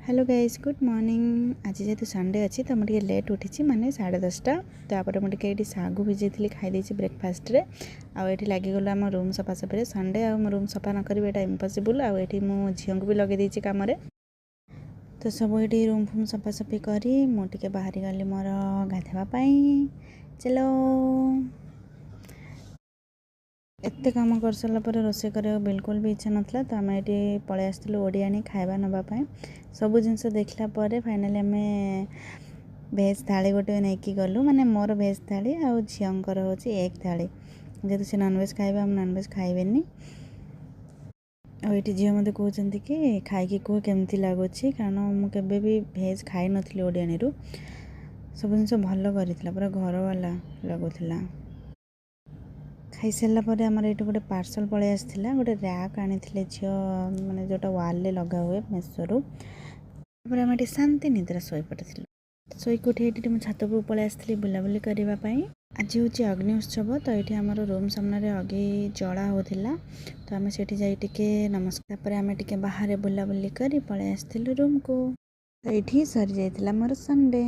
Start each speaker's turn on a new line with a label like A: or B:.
A: Hello guys good morning. आज जेहतु Sunday अच्छी तो मुझे लेट उठी माने 10:30 तापर मुझे ये सागु भिजई खाई ब्रेकफास्ट रे आठी लगिगला आम रूम सफासफी संडे आ रूम सफा न करी एटा इम्पॉसिबल आठी मो झील को भी लगे देती कम तो सब ये रूम फूम सफासफी करी मुझे बाहरी गली मोर गाधवाई चलो एत कम कर सारा पर रोषे कर बिल्कुल भी इच्छा नाला तो आम ये पलि आसलु ओडियाणी खाଇବା नापी सब जिनस देखला फाइनाली आम भेज थाली गोटे नहीं गलु माने मोर भेज थाली आउ झीर हूँ एग थाली जेहतु से नॉनवेज खाइबा हम नॉनवेज खाइबेनी आईटी झील मत कहते कि खाई कह केमती लगुच कारण मुझे भी भेज खाई नी ओडियाणी सब जिन भल कर पूरा घर वाला लगुला खाई सारापर आमर ये गोटे पार्सल पलि आसाला गोटे रैक आनी झील मैंने जोटा वाल लगा हुए मेसोरू आम शांति निद्रा शोई पड़ी शोक उठी ये छात पलि आसती बुलाबुली करने आज हूँ अग्नि उत्सव तो ये आम रूम सामने अग्नि जला होता तो आम से नमस्कार आम टे बाहर बुलाबुली कर पलि आसलु रूम को तो ये सरी जाइए मोर संडे।